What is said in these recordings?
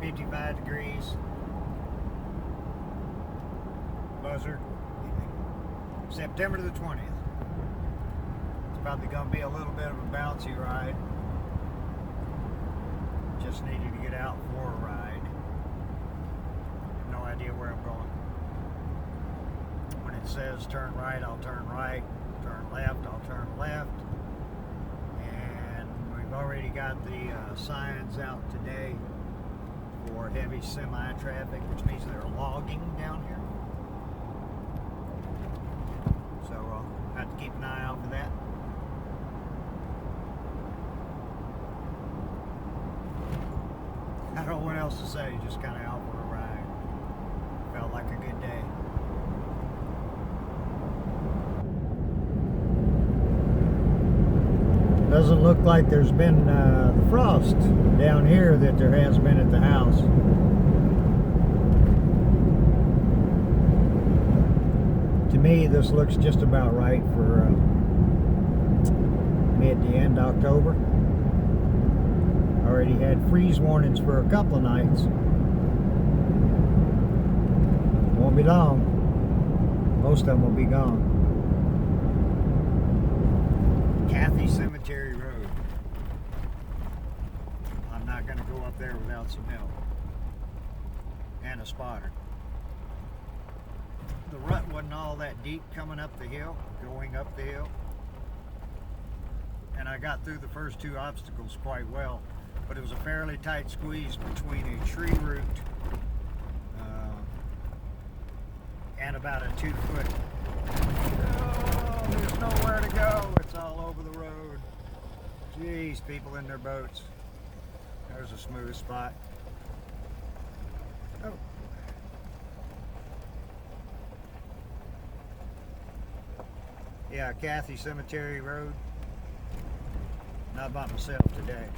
55 degrees. Buzzard. September the 20th. It's probably going to be a little bit of a bouncy ride. Just needed to get out for a ride. Have no idea where I'm going. When it says turn right, I'll turn right. Turn left, I'll turn left. And we've already got the signs out today for heavy semi-traffic, which means they're logging down here. So I'll have to keep an eye out for that. I don't know what else to say, just kind of out for a ride. Felt like a good day. Doesn't look like there's been the frost down here that there has been at the house. To me, this looks just about right for mid to end October. Already had freeze warnings for a couple of nights. Won't be long. Most of them will be gone. Kathy Cemetery Road. I'm not going to go up there without some help. And a spotter. The rut wasn't all that deep coming up the hill, going up the hill. And I got through the first two obstacles quite well. But it was a fairly tight squeeze between a tree root and about a 2-foot. Oh, there's nowhere to go. It's all over the road. Jeez, people in their boats. There's a smooth spot. Oh. Yeah, Kathy Cemetery Road. Not by myself today.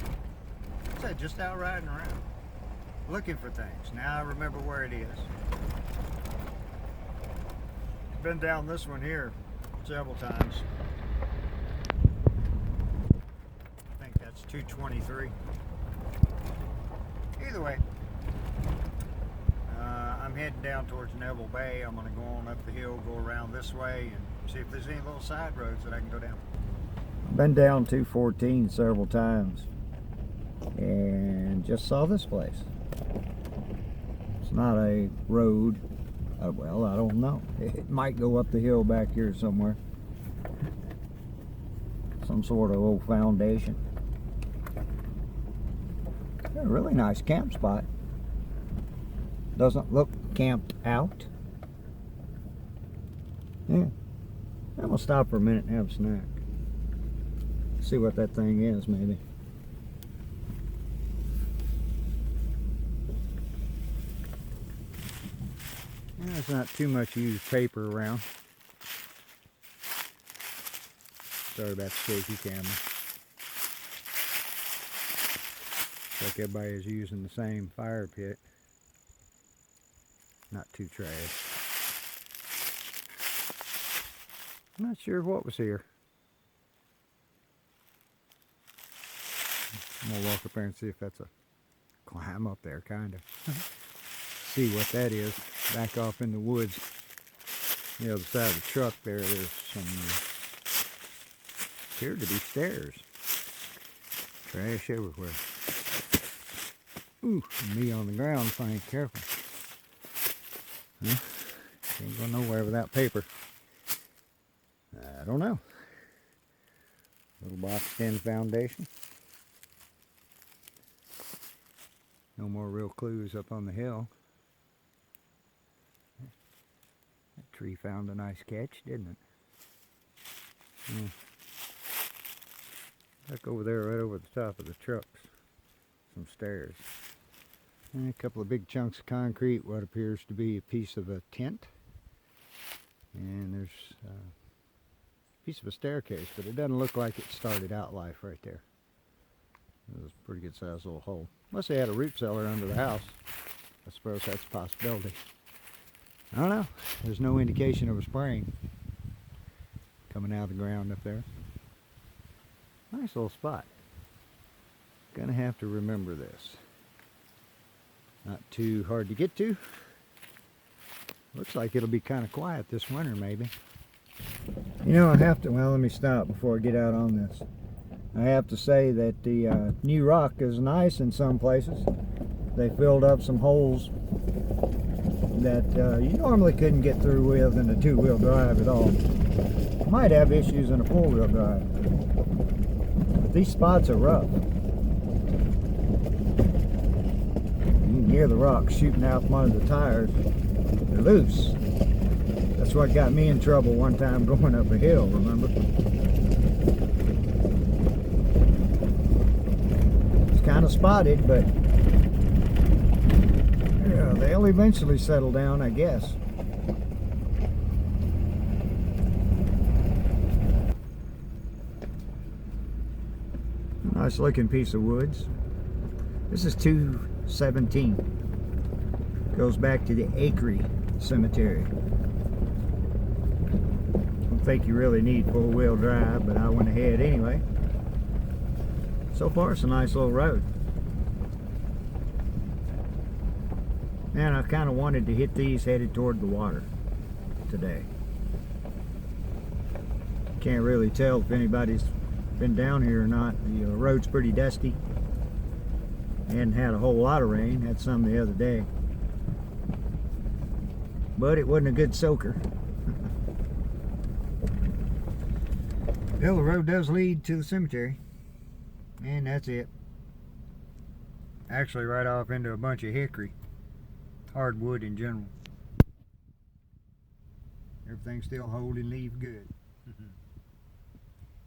I said just out riding around, looking for things. Now I remember where it is. Been down this one here several times. I think that's 223. Either way, I'm heading down towards Neville Bay. I'm going to go on up the hill, go around this way, and see if there's any little side roads that I can go down. Been down 214 several times. And just saw this place. It's not a road. Well, I don't know. It might go up the hill back here somewhere. Some sort of old foundation. A really nice camp spot. Doesn't look camped out. Yeah. I'm gonna stop for a minute and have a snack. See what that thing is, maybe. There's not too much used paper around. Sorry about the shaky camera. Looks like everybody is using the same fire pit. Not too trash. I'm not sure what was here. I'm gonna walk up there and see if that's a climb up there, kind of. See what that is. Back off in the woods. The other side of the truck there, there's some appear to be stairs. Trash everywhere. Ooh, me on the ground if I ain't careful. Huh? Can't go nowhere without paper. I don't know. Little box 10 foundation. No more real clues up on the hill. That tree found a nice catch, didn't it? Yeah. Look over there, right over the top of the trucks. Some stairs. And a couple of big chunks of concrete, what appears to be a piece of a tent. And there's a piece of a staircase, but it doesn't look like it started out life right there. It was a pretty good sized little hole. Unless they had a root cellar under the house. I suppose that's a possibility. I don't know. There's no indication of a spring coming out of the ground up there. Nice little spot. Gonna have to remember this. Not too hard to get to. Looks like it'll be kind of quiet this winter, maybe. You know, I have to, well, let me stop before I get out on this. I have to say that the new rock is nice in some places. They filled up some holes that you normally couldn't get through with in a two-wheel drive at all. Might have issues in a four-wheel drive. But these spots are rough. You can hear the rocks shooting out from under the tires. They're loose. That's what got me in trouble one time going up a hill, remember? It's kind of spotted, but yeah, they'll eventually settle down, I guess. Nice looking piece of woods. This is 217. Goes back to the Acre Cemetery. Don't think you really need four-wheel drive, but I went ahead anyway. So far it's a nice little road. And I kind of wanted to hit these headed toward the water today. Can't really tell if anybody's been down here or not. The road's pretty dusty. Hadn't had a whole lot of rain. Had some the other day. But it wasn't a good soaker. Well, the road does lead to the cemetery. And that's it. Actually right off into a bunch of hickory. Hardwood in general. Everything's still holding leaf good.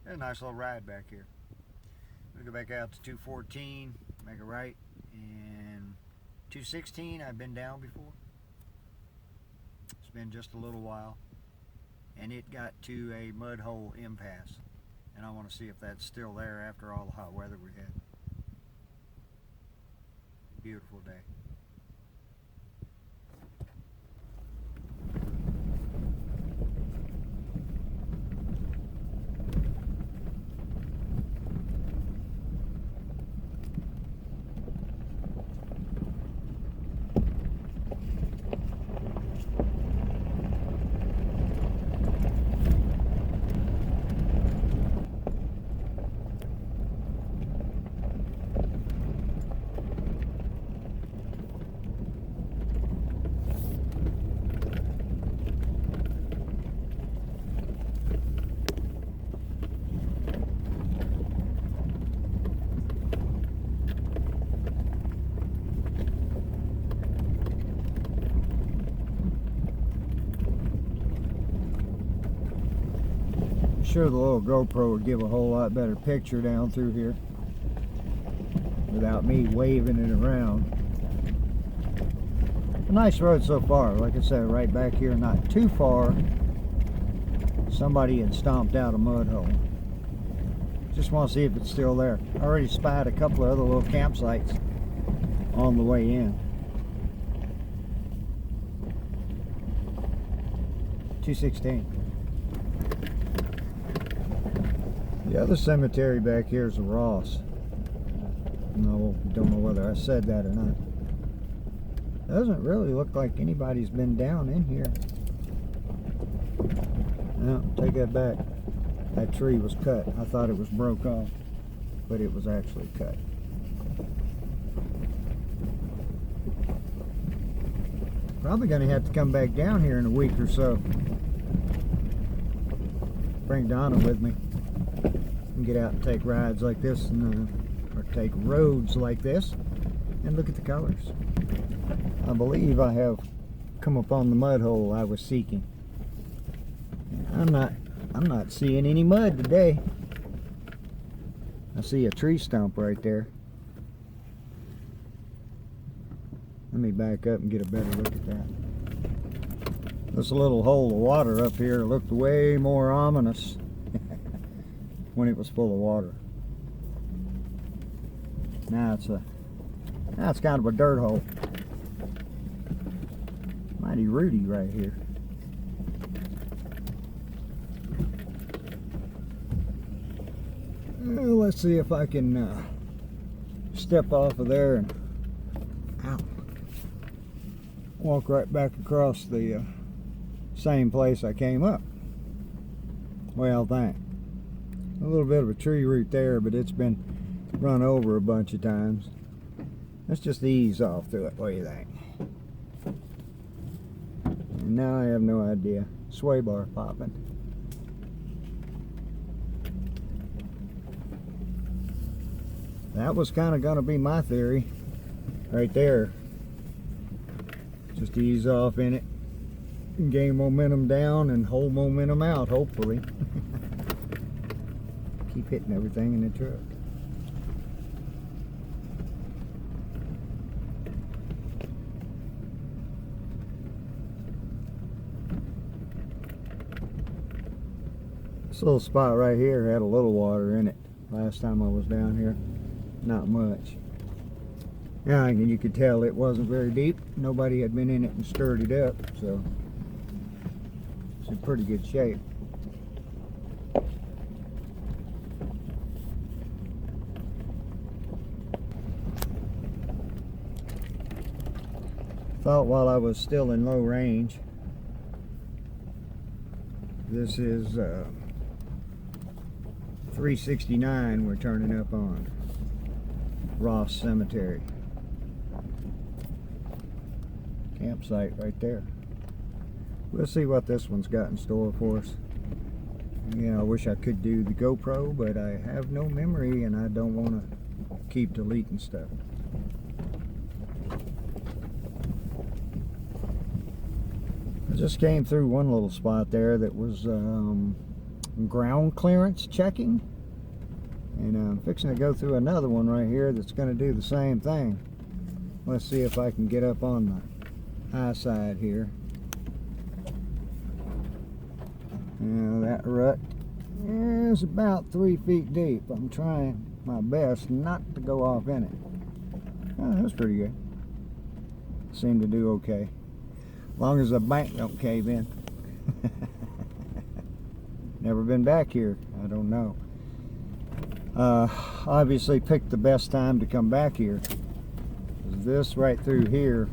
Got a nice little ride back here. We'll go back out to 214, make a right, and 216 I've been down before. It's been just a little while, and it got to a mud hole impasse, and I want to see if that's still there after all the hot weather we had. Beautiful day. Sure, the little GoPro would give a whole lot better picture down through here without me waving it around. A nice road so far. Like I said, right back here, not too far, somebody had stomped out a mud hole. Just want to see if it's still there. I already spied a couple of other little campsites on the way in. 216. The other cemetery back here is a Ross. No, don't know whether I said that or not. Doesn't really look like anybody's been down in here. No, take that back. That tree was cut. I thought it was broke off, but it was actually cut. Probably going to have to come back down here in a week or so. Bring Donna with me. And get out and take rides like this, and, or take roads like this, and look at the colors. I believe I have come upon the mud hole I was seeking. I'm not seeing any mud today. I see a tree stump right there. Let me back up and get a better look at that. This little hole of water up here looked way more ominous when it was full of water. Now it's kind of a dirt hole. Mighty rooty right here. Well, let's see if I can step off of there and ow, walk right back across the same place I came up. Well, thanks. A little bit of a tree root there, but it's been run over a bunch of times. Let's just ease off through it. What do you think? And now I have no idea. Sway bar popping. That was kind of going to be my theory right there. Just ease off in it, gain momentum down and hold momentum out, hopefully. Keep hitting everything in the truck. This little spot right here had a little water in it last time I was down here. Not much. Yeah, and you could tell it wasn't very deep. Nobody had been in it and stirred it up, so it's in pretty good shape. Thought while I was still in low range, this is 369 we're turning up on Ross Cemetery. Campsite right there. We'll see what this one's got in store for us. Yeah, I wish I could do the GoPro, but I have no memory and I don't want to keep deleting stuff. I just came through one little spot there that was ground clearance checking, and I'm fixing to go through another one right here that's going to do the same thing. Let's see if I can get up on the high side here. Now that rut is about 3 feet deep. I'm trying my best not to go off in it. Oh, that's pretty good. Seemed to do okay. As long as the bank don't cave in. Never been back here. I don't know. Obviously picked the best time to come back here. This right through here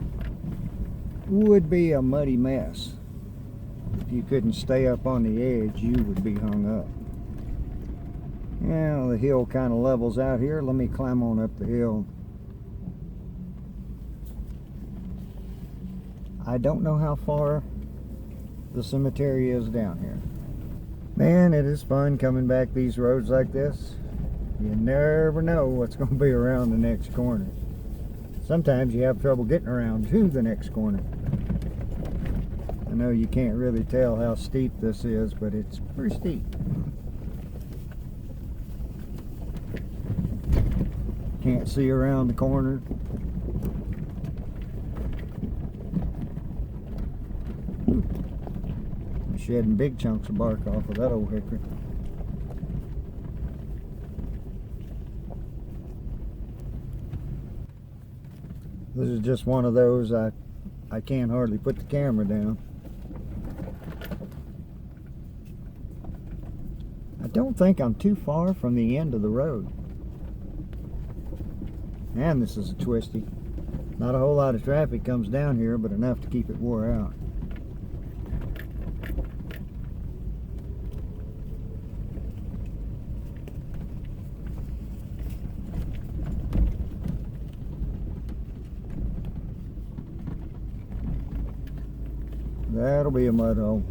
would be a muddy mess. If you couldn't stay up on the edge, you would be hung up. Yeah, the hill kind of levels out here. Let me climb on up the hill. I don't know how far the cemetery is down here. Man, it is fun coming back these roads like this. You never know what's going to be around the next corner. Sometimes you have trouble getting around to the next corner. I know you can't really tell how steep this is, but it's pretty steep. Can't see around the corner. I'm shedding big chunks of bark off of that old hickory. This is just one of those I can't hardly put the camera down. I don't think I'm too far from the end of the road. And this is a twisty. Not a whole lot of traffic comes down here, but enough to keep it wore out. That'll be a mud hole.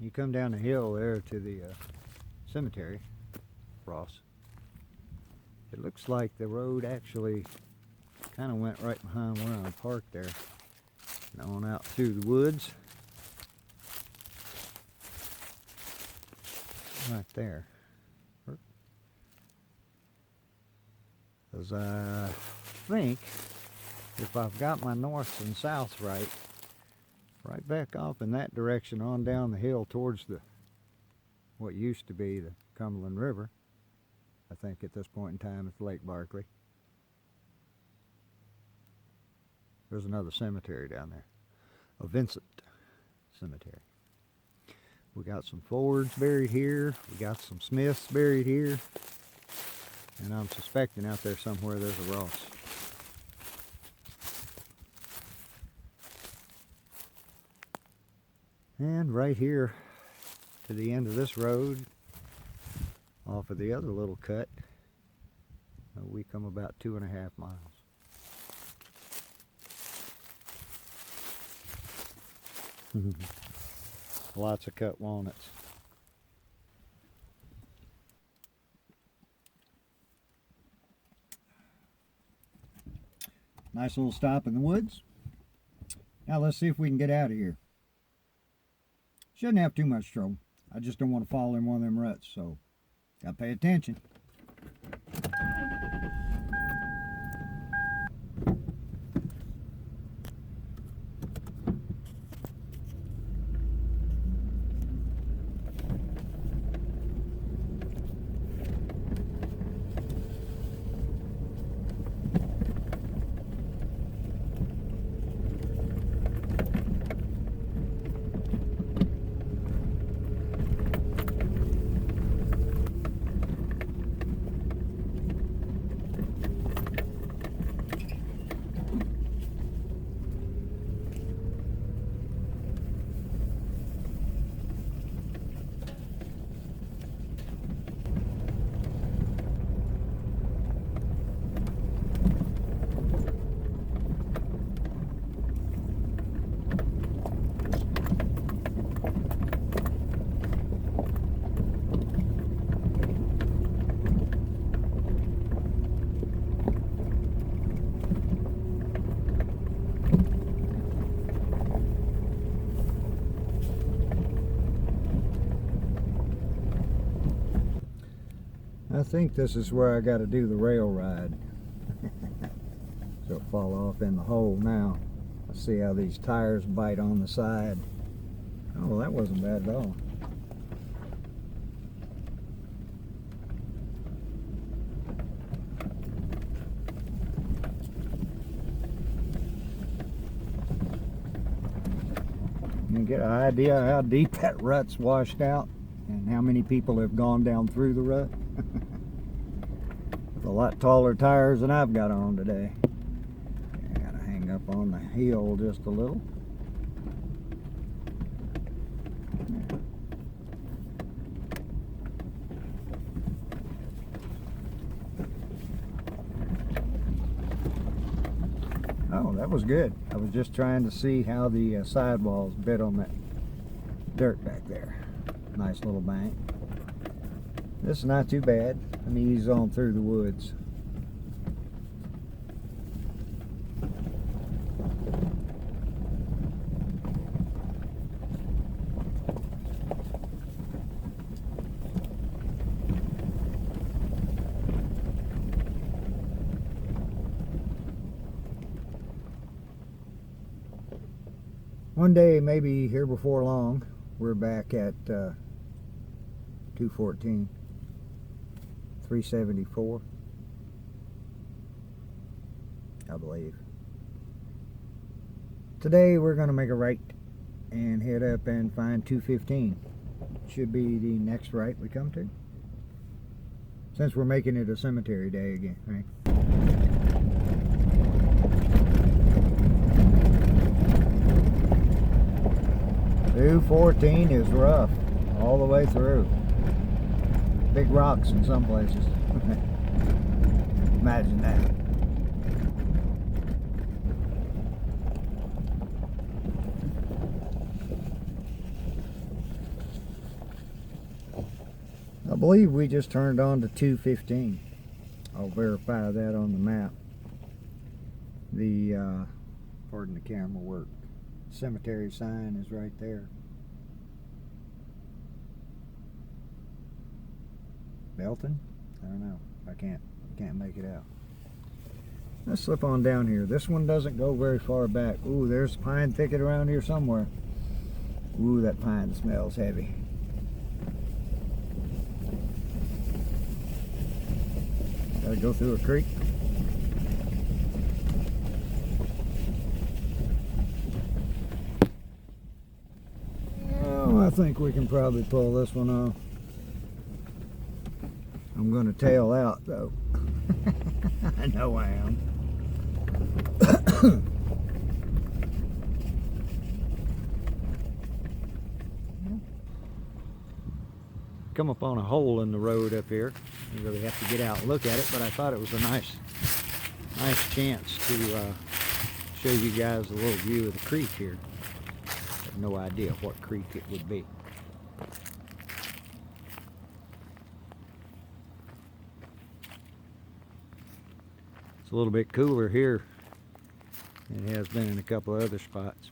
You come down the hill there to the cemetery, Ross. It looks like the road actually kind of went right behind where I parked there and on out through the woods. Right there. Because I think if I've got my north and south right back off in that direction on down the hill towards what used to be the Cumberland River. I think at this point in time it's Lake Barkley. There's another cemetery down there, a Vincent Cemetery. We got some Fords buried here, we got some Smiths buried here, and I'm suspecting out there somewhere there's a Ross. And right here to the end of this road, off of the other little cut, we come about 2.5 miles. Lots of cut walnuts. Nice little stop in the woods. Now let's see if we can get out of here. Shouldn't have too much trouble. I just don't want to fall in one of them ruts, so gotta pay attention. I think this is where I got to do the rail ride. So it'll fall off in the hole now. Let's see how these tires bite on the side. Oh, that wasn't bad at all. You get an idea how deep that rut's washed out and how many people have gone down through the rut. With a lot taller tires than I've got on today. I gotta hang up on the hill just a little. Oh, that was good. I was just trying to see how the sidewalls bit on that dirt back there. Nice little bank. This is not too bad. Let me ease on through the woods. One day, maybe here before long, we're back at 214, 374, I believe. Today we're going to make a right and head up and find 215. Should be the next right we come to. Since we're making it a cemetery day again, right? 214 is rough all the way through. Big rocks in some places. Imagine that. I believe we just turned on to 215. I'll verify that on the map. The, pardon the camera work, cemetery sign is right there. Belton? I don't know. I can't make it out. Let's slip on down here. This one doesn't go very far back. Ooh, there's a pine thicket around here somewhere. Ooh, that pine smells heavy. Gotta go through a creek. Oh, I think we can probably pull this one off. I'm gonna tail out though. I know I am. Come up on a hole in the road up here. You really have to get out and look at it, but I thought it was a nice chance to show you guys a little view of the creek here. I have no idea what creek it would be. It's a little bit cooler here than it has been in a couple of other spots.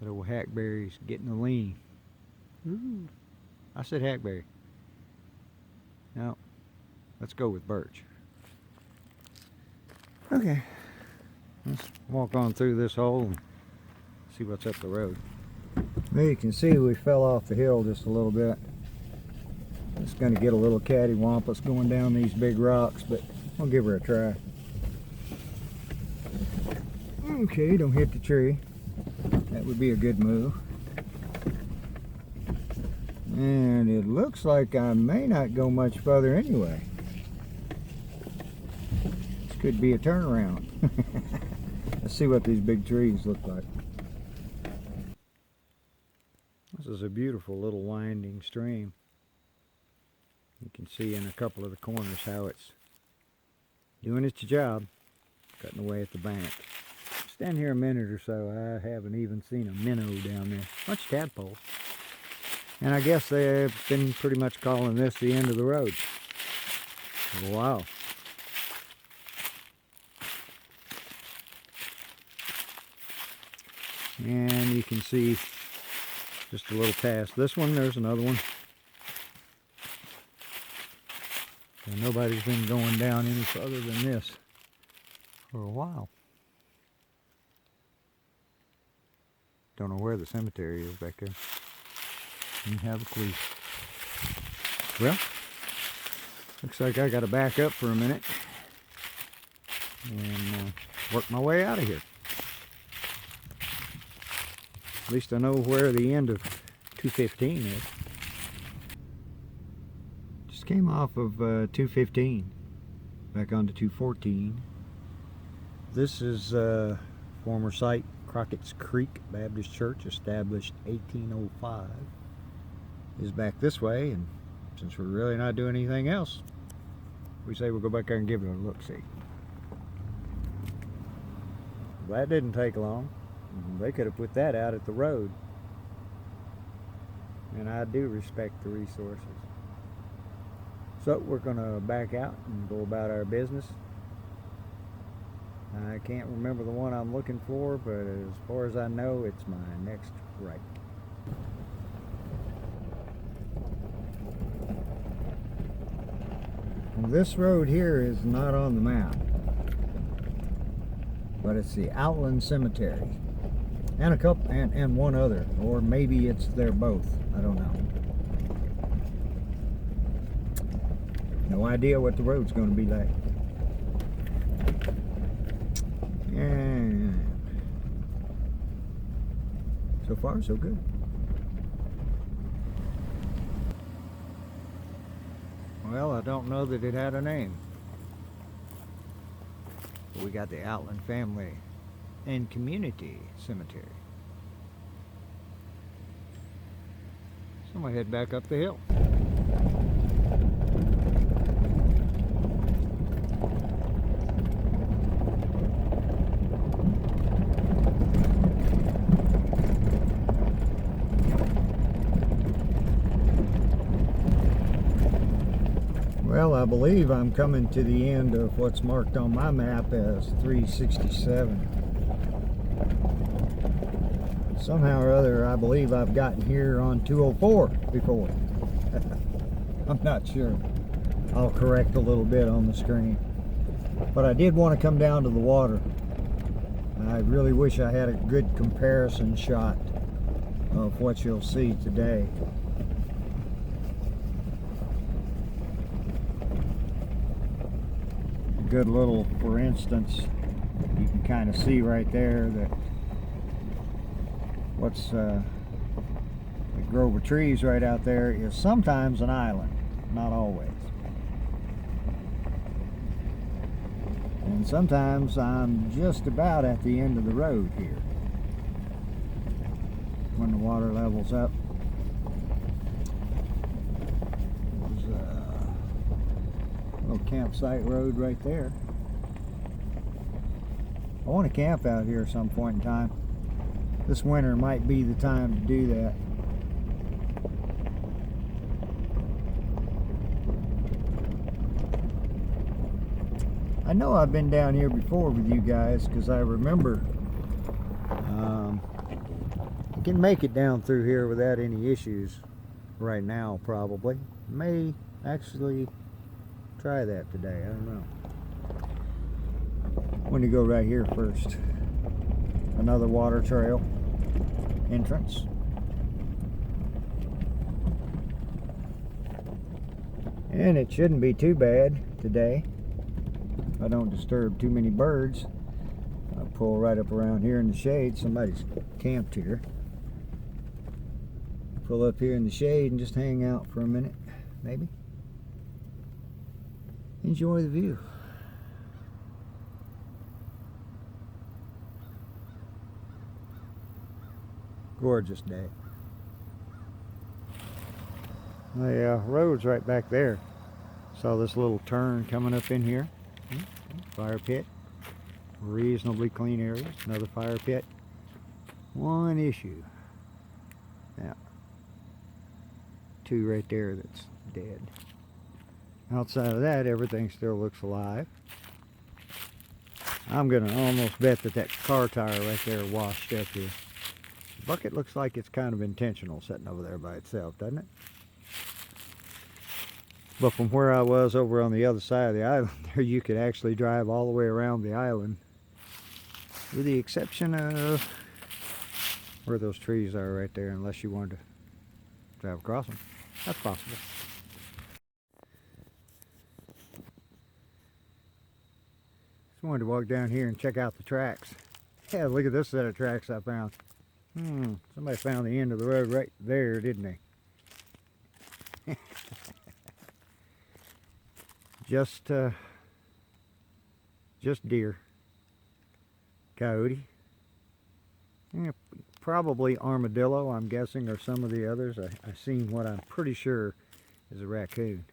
But old hackberry's getting a lean. Ooh. I said hackberry. No, let's go with birch. Okay, let's walk on through this hole and see what's up the road. Well, you can see we fell off the hill just a little bit. It's going to get a little cattywampus going down these big rocks, but I'll give her a try. Okay, don't hit the tree. That would be a good move. And it looks like I may not go much further anyway. This could be a turnaround. Let's see what these big trees look like. This is a beautiful little winding stream. You can see in a couple of the corners how it's doing its job, cutting away at the bank. Stand here a minute or so, I haven't even seen a minnow down there. Bunch of tadpoles. And I guess they've been pretty much calling this the end of the road for a while. And you can see just a little past this one, there's another one. And nobody's been going down any further than this for a while. Don't know where the cemetery is back there. Didn't have a clue. Well, looks like I got to back up for a minute and work my way out of here. At least I know where the end of 215 is. Just came off of 215 back onto 214. This is former site Crockett's Creek Baptist Church, established 1805. Is back this way, and since we're really not doing anything else, we say we'll go back there and give it a look-see. That didn't take long. They could have put that out at the road, and I do respect the resources. So we're going to back out and go about our business. I can't remember the one I'm looking for, but as far as I know, it's my next right. This road here is not on the map, but it's the Outland Cemetery, and a couple, and one other, or maybe it's they're both. I don't know. No idea what the road's going to be like. And so far, so good. Well, I don't know that it had a name. But we got the Outland Family and Community Cemetery. So I'm going to head back up the hill. Well, I believe I'm coming to the end of what's marked on my map as 367. Somehow or other, I believe I've gotten here on 204 before. I'm not sure. I'll correct a little bit on the screen. But I did want to come down to the water. I really wish I had a good comparison shot of what you'll see today. A good little, for instance, you can kind of see right there that what's the grove of trees right out there is sometimes an island, not always. And sometimes I'm just about at the end of the road here when the water levels up. There's a little campsite road right there. I want to camp out here at some point in time. This winter might be the time to do that. I know I've been down here before with you guys because I remember I can make it down through here without any issues right now, probably. May actually try that today, I don't know. I'm going to go right here first. Another water trail entrance. And it shouldn't be too bad today. If I don't disturb too many birds. I'll pull right up around here in the shade. Somebody's camped here. Pull up here in the shade and just hang out for a minute, maybe. Enjoy the view. Gorgeous day. The road's right back there. Saw this little turn coming up in here. Fire pit. Reasonably clean area. Another fire pit. One issue. Yeah. Two right there that's dead. Outside of that, everything still looks alive. I'm gonna almost bet that that car tire right there washed up here. The bucket looks like it's kind of intentional sitting over there by itself, doesn't it? But from where I was over on the other side of the island there, you could actually drive all the way around the island, with the exception of where those trees are right there, unless you wanted to drive across them. That's possible. Just wanted to walk down here and check out the tracks. Yeah, look at this set of tracks I found. Somebody found the end of the road right there, didn't they? Just deer, coyote, yeah, probably armadillo, I'm guessing, or some of the others. I seen what I'm pretty sure is a raccoon,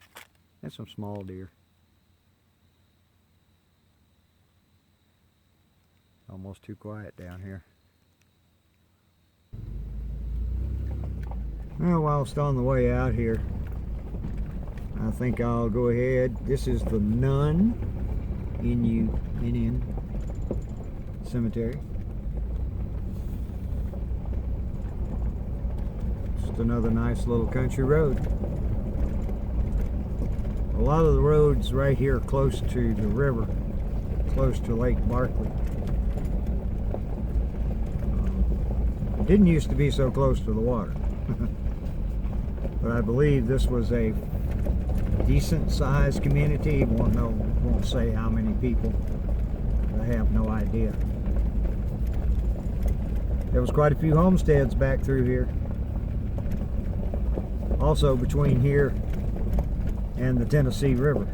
and some small deer. Almost too quiet down here. Well, whilst on the way out here, I think I'll go ahead. This is the Nun N-U-N-N Cemetery. Just another nice little country road. A lot of the roads right here close to the river, close to Lake Barkley. It didn't used to be so close to the water. But I believe this was a decent sized community. Won't say how many people. I have no idea. There was quite a few homesteads back through here. Also between here and the Tennessee River,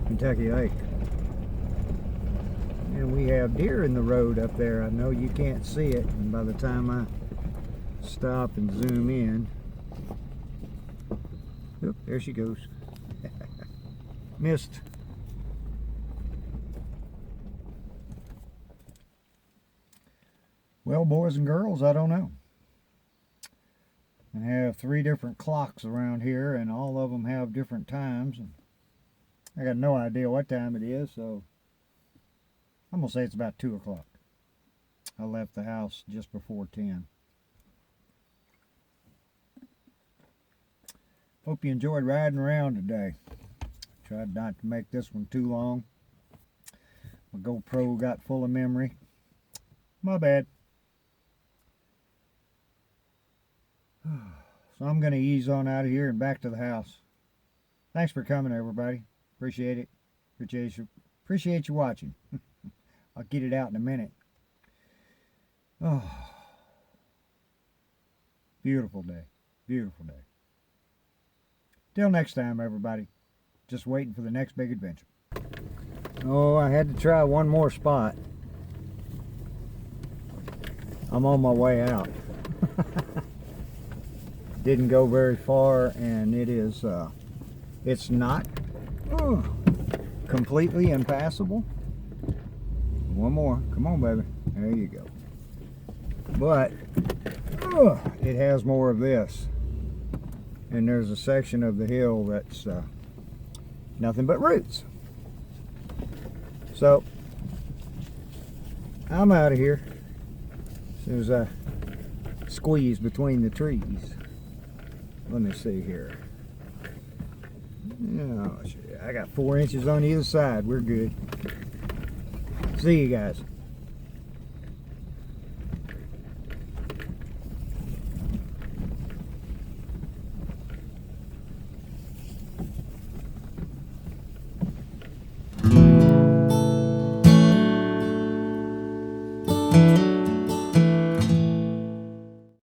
Kentucky Lake. And we have deer in the road up there. I know you can't see it, and by the time I stop and zoom in, oop, there she goes. Missed. Well, boys and girls, I don't know. I have 3 different clocks around here, and all of them have different times. And I got no idea what time it is, so I'm going to say it's about 2 o'clock. I left the house just before 10. Hope you enjoyed riding around today. Tried not to make this one too long. My GoPro got full of memory. My bad. So I'm going to ease on out of here and back to the house. Thanks for coming, everybody. Appreciate it. Appreciate you watching. I'll get it out in a minute. Oh, beautiful day. Beautiful day. Till next time, everybody. Just waiting for the next big adventure. Oh, I had to try one more spot. I'm on my way out. Didn't go very far, and it is it's not completely impassable. One more. Come on, baby. There you go. But it has more of this. And there's a section of the hill that's nothing but roots. So I'm out of here as soon as I squeeze between the trees. Let me see here. I got 4 inches on either side. We're good. See you guys.